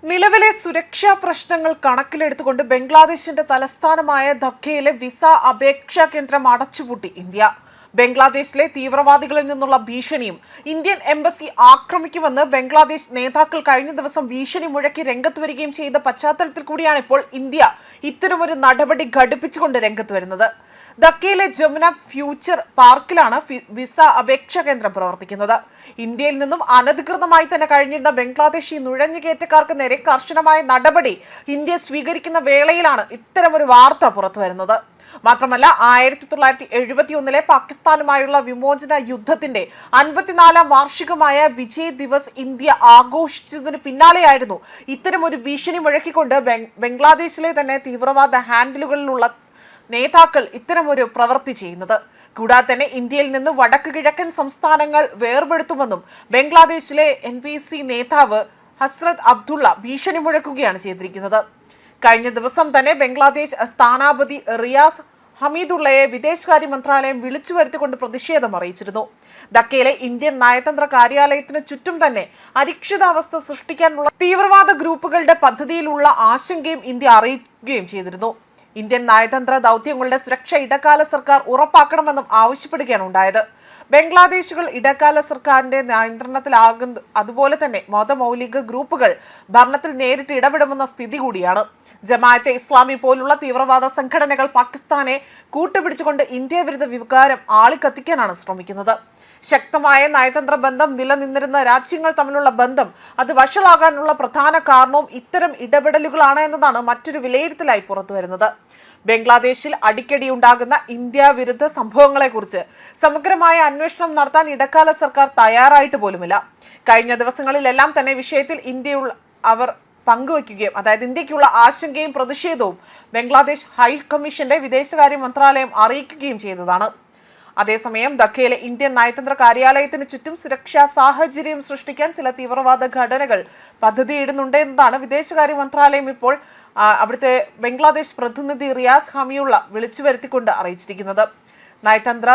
നിലവിലെ സുരക്ഷാ പ്രശ്നങ്ങൾ കണക്കിലെടുത്തുകൊണ്ട് ബംഗ്ലാദേശിന്റെ തലസ്ഥാനമായ ധക്കയിലെ വിസ അപേക്ഷാ കേന്ദ്രം അടച്ചുപൂട്ടി ഇന്ത്യ. ബംഗ്ലാദേശിലെ തീവ്രവാദികളിൽ നിന്നുള്ള ഭീഷണിയും ഇന്ത്യൻ എംബസി ആക്രമിക്കുമെന്ന് ബംഗ്ലാദേശ് നേതാക്കൾ കഴിഞ്ഞ ദിവസം ഭീഷണി മുഴക്കി രംഗത്ത് വരികയും ചെയ്ത പശ്ചാത്തലത്തിൽ കൂടിയാണ് ഇപ്പോൾ ഇന്ത്യ ഇത്തരമൊരു നടപടി ഘടിപ്പിച്ചുകൊണ്ട് രംഗത്ത് വരുന്നത്. ധക്കയിലെ ജമുന ഫ്യൂച്ചർ പാർക്കിലാണ് വിസ അപേക്ഷാ കേന്ദ്രം പ്രവർത്തിക്കുന്നത്. ഇന്ത്യയിൽ നിന്നും അനധികൃതമായി തന്നെ കഴിഞ്ഞിരുന്ന ബംഗ്ലാദേശി നുഴഞ്ഞുകയറ്റക്കാർക്ക് നേരെ കർശനമായ നടപടി ഇന്ത്യ സ്വീകരിക്കുന്ന വേളയിലാണ് ഇത്തരമൊരു വാർത്ത പുറത്തുവരുന്നത്. മാത്രമല്ല 1971 പാകിസ്ഥാനുമായുള്ള വിമോചന യുദ്ധത്തിന്റെ 54-ാം വാർഷികമായ വിജയ് ദിവസ് ഇന്ത്യ ആഘോഷിച്ചതിന് പിന്നാലെയായിരുന്നു ഇത്തരമൊരു ഭീഷണി മുഴക്കിക്കൊണ്ട് ബംഗ്ലാദേശിലെ തന്നെ തീവ്രവാദ ഹാൻഡിലുകളിലുള്ള നേതാക്കൾ ഇത്തരമൊരു പ്രവൃത്തി ചെയ്യുന്നത്. കൂടാതെ തന്നെ ഇന്ത്യയിൽ നിന്ന് വടക്ക് കിഴക്കൻ സംസ്ഥാനങ്ങൾ വേർപെടുത്തുമെന്നും ബംഗ്ലാദേശിലെ NPC നേതാവ് ഹസ്രത് അബ്ദുള്ള ഭീഷണി മുഴക്കുകയാണ് ചെയ്തിരിക്കുന്നത്. കഴിഞ്ഞ ദിവസം തന്നെ ബംഗ്ലാദേശ് സ്ഥാനാപതി റിയാസ് ഹമീദുള്ളയെ വിദേശകാര്യ മന്ത്രാലയം വിളിച്ചു വരുത്തിക്കൊണ്ട് പ്രതിഷേധം അറിയിച്ചിരുന്നു. ധക്കയിലെ ഇന്ത്യൻ നയതന്ത്ര കാര്യാലയത്തിന് ചുറ്റും തന്നെ അരക്ഷിതാവസ്ഥ സൃഷ്ടിക്കാനുള്ള തീവ്രവാദ ഗ്രൂപ്പുകളുടെ പദ്ധതിയിലുള്ള ആശങ്കയും ഇന്ത്യ അറിയിക്കുകയും ചെയ്തിരുന്നു. ഇന്ത്യൻ നയതന്ത്ര ദൗത്യങ്ങളുടെ സുരക്ഷ ഇടക്കാല സർക്കാർ ഉറപ്പാക്കണമെന്നും ആവശ്യപ്പെടുകയാണ് ഉണ്ടായത്. ബംഗ്ലാദേശികൾ ഇടക്കാല സർക്കാരിന്റെ നിയന്ത്രണത്തിലാകുന്ന അതുപോലെ തന്നെ മതമൗലിക ഗ്രൂപ്പുകൾ ഭരണത്തിൽ നേരിട്ട് ഇടപെടുമെന്ന സ്ഥിതി കൂടിയാണ്. ജമാഅത്തെ ഇസ്ലാമി പോലുള്ള തീവ്രവാദ സംഘടനകൾ പാകിസ്ഥാനെ കൂട്ടുപിടിച്ചുകൊണ്ട് ഇന്ത്യ വിരുദ്ധ വികാരം ആളിക്കത്തിക്കാനാണ് ശ്രമിക്കുന്നത്. ശക്തമായ നയതന്ത്ര ബന്ധം നിലനിന്നിരുന്ന രാജ്യങ്ങൾ തമ്മിലുള്ള ബന്ധം അത് വഷളാകാനുള്ള പ്രധാന കാരണവും ഇത്തരം ഇടപെടലുകളാണ് എന്നതാണ് മറ്റൊരു വിലയിരുത്തലായി പുറത്തുവരുന്നത്. ബംഗ്ലാദേശിൽ അടിക്കടി ഉണ്ടാകുന്ന ഇന്ത്യ വിരുദ്ധ സംഭവങ്ങളെക്കുറിച്ച് സമഗ്രമായ അന്വേഷണം നടത്താൻ ഇടക്കാല സർക്കാർ തയ്യാറായിട്ട് പോലുമില്ല. കഴിഞ്ഞ ദിവസങ്ങളിലെല്ലാം തന്നെ വിഷയത്തിൽ അവർ പങ്കുവയ്ക്കുകയും അതായത് ഇന്ത്യക്കുള്ള ആശങ്കയും പ്രതിഷേധവും ബംഗ്ലാദേശ് ഹൈക്കമ്മീഷന്റെ വിദേശകാര്യ മന്ത്രാലയം അറിയിക്കുകയും ചെയ്തതാണ്. അതേസമയം ധക്കയിലെ ഇന്ത്യൻ നയതന്ത്ര കാര്യാലയത്തിന് ചുറ്റും സുരക്ഷാ സാഹചര്യം സൃഷ്ടിക്കാൻ ചില തീവ്രവാദ ഘടനകൾ പദ്ധതിയിടുന്നുണ്ട് എന്നതാണ് വിദേശകാര്യ മന്ത്രാലയം ഇപ്പോൾ അവിടുത്തെ ബംഗ്ലാദേശ് പ്രതിനിധി റിയാസ് ഹമിയുള്ള വിളിച്ചു വരുത്തിക്കൊണ്ട് അറിയിച്ചിരിക്കുന്നത്. നയതന്ത്ര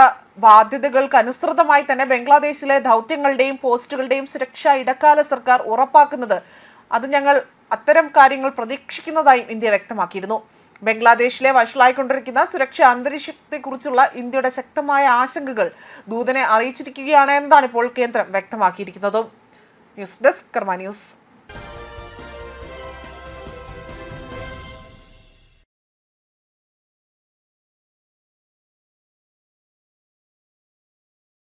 ബാധ്യതകൾക്ക് അനുസൃതമായി തന്നെ ബംഗ്ലാദേശിലെ ദൗത്യങ്ങളുടെയും പോസ്റ്റുകളുടെയും സുരക്ഷ ഇടക്കാല സർക്കാർ ഉറപ്പാക്കുന്നത് അത് ഞങ്ങൾ അത്തരം കാര്യങ്ങൾ പ്രതീക്ഷിക്കുന്നതായും ഇന്ത്യ വ്യക്തമാക്കിയിരുന്നു. ബംഗ്ലാദേശിലെ വഷളായിക്കൊണ്ടിരിക്കുന്ന സുരക്ഷാ അന്തരീക്ഷത്തെക്കുറിച്ചുള്ള ഇന്ത്യയുടെ ശക്തമായ ആശങ്കകൾ ദൂതനെ അറിയിച്ചിരിക്കുകയാണ് എന്നതാണ് ഇപ്പോൾ കേന്ദ്രം വ്യക്തമാക്കിയിരിക്കുന്നത്. ന്യൂസ് ഡെസ്ക് കർമ്മ ന്യൂസ്.